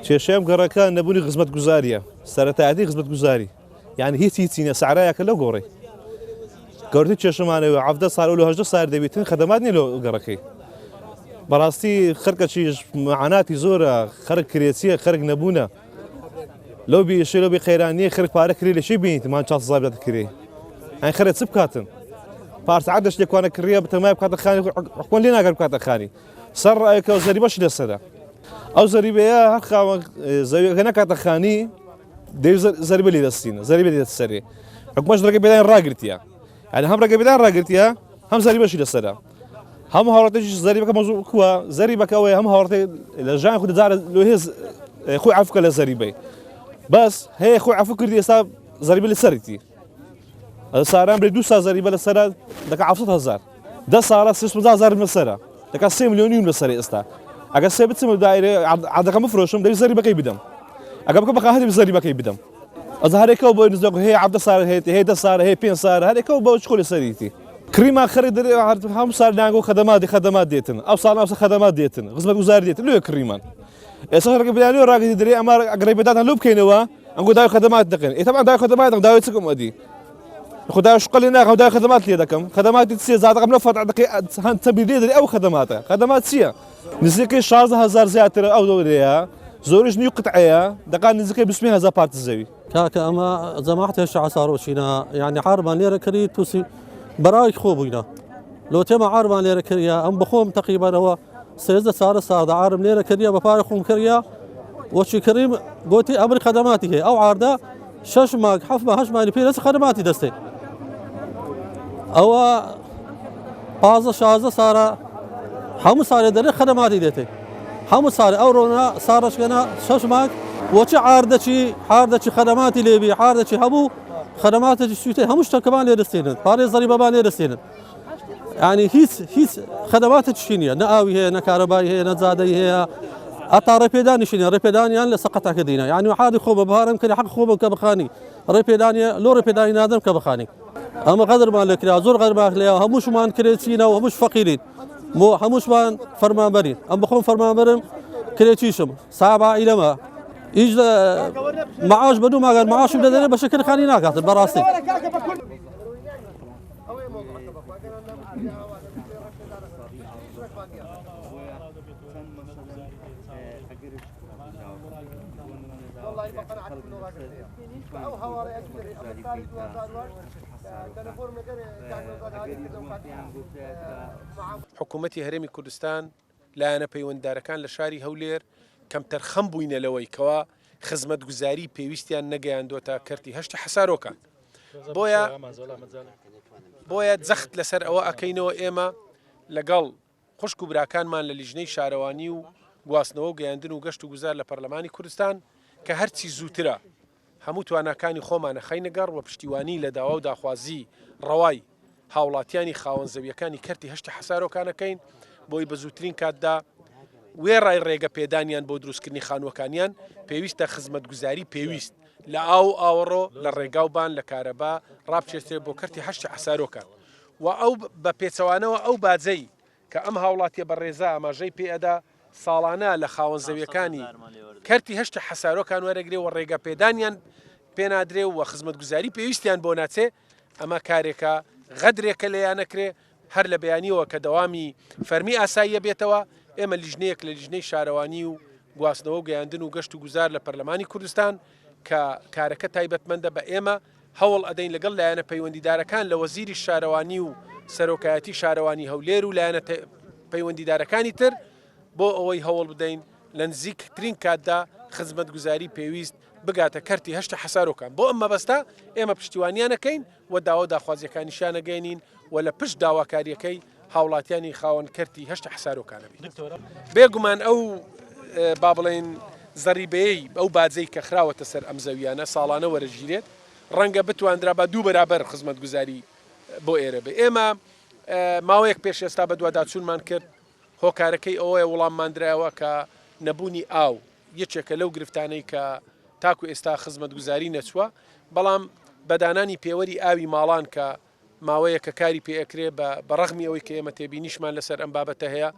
کێشەیەم گەڕەکە نەبوونی خزمەت گوزاریە سەرەتایەتی خزمەت گوزاری یعنی هیچی نیە سعرایەکە لەو گۆڕی گەورەی کێشەمانەوە 17 ساڵ و 18 سال دەبێتن خەدەمات نیە لەو گەڕەکەی بەڕاستی خەرکەچیش معاناتی زۆرە خەرک کرێچیە خەرک نەبوونە لەو بیشەی لەو بێ خەیرانیە خەرک پارە کرێ لەشەی بینیت مان 400 زابێت کرێ ئەین خەرە چ بکاتن پارسەعات دەشت لێکوانە کڕیە بتەمای بکاتە خانی حکومەت لێ ناگەر بکاتە خانی سەر ڕایەکە زەریبەش لەسەرە ئەو زەریبەیە هەر خاوەن زەویەکە نەکاتە خانی دەوێت زەریبە لێ دەستینە زەریبە لێ دەست سەرێ حکومەتش ڕێگە بێدان ڕاگرتیە یعنی هەم ڕێگە بێدان ڕاگرتیە هەم زەریبەشی لەسەرە هەم هاوڕاتێکی زەریبەکە مەزوو کووە زەریبەکە ئەوەیە هەم هاوڕاتێ لە ژیان خودت جارە لۆهێز خۆی عەفو بکە لە زەریبەی بەس هەیە خۆی عەفو کردی ئێستا زەریبە لەسەرێتی ساران برێ 2 سال زەریبە لەسەرە دەکا 700,000 10 ساڵە 600,000 لەسەرە دەکا 3 ملیۆنی لەسەرێ ئێستا ئەگەر سێ بچم دایرێ عادەکە بفرۆشم دەوێت زەریبەکەی بدەم ئەگەر بکە بەقا هەری زەریبەکەی بدەم ئەز هەرێکەوە بۆ نزدەک هەیە 17 ساڵ هەیە 10 ساڵ هەیە 5 ساڵ هەرێکەوە بۆ چخۆ لەسەریتی کریما خەرێ دەرێ هەموو ساڵ دانگۆ خەدەمات دێتن ئەو ساڵ ئەوسە خەدەمات دێتن خزمەت گوزاری دێتن لێ کریمان ئێستا ڕێگە بێدانیەوە ڕاگەتی دەرێ ئەمە ئەگەرەی بێداتان لۆ بکەینەوە ئەنگۆ داوای خەدەمات دەکەن ئێتەمان داوای خەدەمات دەکەن داوای چکم ئەدی خدای شقلی ناخم داوای خەدەمات لێ دەکەم خەدەماتی چییە زادەکەم لە فەتح دەکەی هەند تەبی لێ دەری ئەو خەدەماتە خەدەمات چییە نزیکەی 16,000 زیاترە ئەو دەورەیە زۆریش نیو قطعەیە دەکات نزیکەی 20,000 پارت زەوی کاکە ئەمە جەماعەتی ساڕۆچینە یعنی عارمان لێرە کردی تووسی بەراوی خۆ بووینە لۆ تێمە عارمان لێرە کردە ئەم بخۆم تەقریبانەوە 13 ساڵە ساڵدا عارم لێرە کردە بە پارە خۆم کردە وەچی کڕیم گوتی ئەمری خەدەماتی هەیە ئەو عاردا 6 مانگ 7 8 مانگی پێ خەدەماتی دەستێ ئەوە 15 ساڵە هەموو ساڵێ دەرێ خەدەماتی دێتێ هەموو ساڵێ ئەو ڕۆنا ساڕشکەنا 6 مانگ وەچی عاردەچی خەدەماتی لێبی عاردەچی هەموو خەدەماتێکی سووتێ هەموو شتەکەمان لێ دەستێنن پارێ زەریبەمان لێ دەستێنن یعنی هیچ خەدەماتێکی نییە نە ئاوی هەیە نە کارەبایی هەیە نە جادەی هەیە ئەتا ڕێپێدانیشی نیە ڕێپێدانیان لە سەقەتاکە دینە یعنی حادی خۆ بە بهارم کردی حەق خۆ بکە بخانی ڕێپێدانیە لۆ ڕێپێدانی نادەم کە بخانی ئەمە قەدرمان لێ کرا زۆر غەرماک لێ هەمووشمان کرێچینەوە هەمووش فەقیرین هەمووشمان فەرمانبەرین ئەم بخۆم فەرمانبەرم کرێچیشم سابا ئیلەمە هیچ معاش بەدوو ماگەر معاشم دەدەنێ بە شەکرخانی ناکاتن بەڕاستی حکوومەتی هەرێمی کوردستان لایەنە پەیوەنددارەکان لە شاری هەولێر کەمتەر خەم بووینە لەوەی کەوا خزمەت گوزاری پێویستیان نەگەیاندۆتە کەرتی هەشتی حەسارۆکان بۆیە جەخت لەسەر ئەوە ئەکەینەوە ئێمە لەگەڵ خوشک و براکانمان لە لیژنەی شارەوانی و گواستنەوە و گەیاندن و گەشت و گوزار لە پەرلەمانی کوردستان کە هەرچی زووترە هەموو تواناکانی خۆمانە خەینەگەڕ و پشتیوانی لە داوا و داخوازی ڕەوای هاوڵاتیانی خاوەن زەویەکانی کەرتی هەشتی حەسارۆکانەکەین بۆی بە زووترین کاتدا وێڕای ڕێگە پێدانیان بۆ دروستکردنی خانووەکانیان پێویستە خزمەت گوزاری پێویست لە ئاوڕۆ لە ڕێگاوبان لە کارەبا ڕابچێتێ بۆ کەرتی هەشتی حەسارۆکان و ئەو بە پێچەوانەوە ئەو باجەی کە ئەم هاوڵاتیە بە ڕێزا ئاماژەی پێئەدا ساڵانە لە خاوەن زەویەکانی کەرتی هەشتی حەسارۆکان وەرەگرێ و ڕێگە پێدانیان پێنادرێ و خزمەت گوزاری پێویستیان بۆ ناچێ ئەمە کارێکە غەدرێکە لەیان نەکرێ هەر لە بەیانیەوە کە دەوامی فەرمی ئاساییە بێتەوە ئێمە لیژنەیەک لە لیژنەی شارەوانی و گواستنەوە و گەیاندن و گەشت و گوزار لە پەرلەمانی کوردستان کە کارەکە تایبەتمەندە بە ئێمە هەوڵ ئەدەین لەگەڵ لایەنە پەیوەندیدارەکان لە وەزیری شارەوانی و سەرۆکایەتی شارەوانی هەولێر و لایەنە پەیوەندیدارەکانی تر بۆ ئەوەی هەوڵ بدەین لە نزیکترین کاتدا خزمەت گوزاری پێویست بگاتە کەرتی هەشتی حەسارۆکان بۆ ئەم مەبەستە ئێمە پشتیوانیانەکەین و داوا داخوازیەکانیشانە گەینین و لە پشت داواکاریەکەی هاوڵاتیانی خاوەن کەرتی هەشتی حەسارۆکانە بین بێگومان ئەو با بڵێن زەریبەیەی ئەو باجەی کە خراوەتە سەر ئەم زەویانە ساڵانە وەرەژیرێت ڕەنگە بتواندرا بە 2 بەرابەر خزمەت گوزاری بۆ ئێرە بێ ئێمە ماوەیەک پێش ئێستا بە دوواداچوونمان کرد هۆکارەکەی ئەوەیە وەڵامماندرایەوە کە نەبوونی ئاو یەکێکە لەو گرفتانەی کە تاکو ئێستا خزمەتگوزاری نەچووە بەڵام بەدانانی پێوەری ئاوی ماڵان کە ماوەیە کە کاری پێەکرێ بە ڕەغمی ئەوەی کە ئێمە تێبینیشمان لەسەر ئەم بابەتە هەیە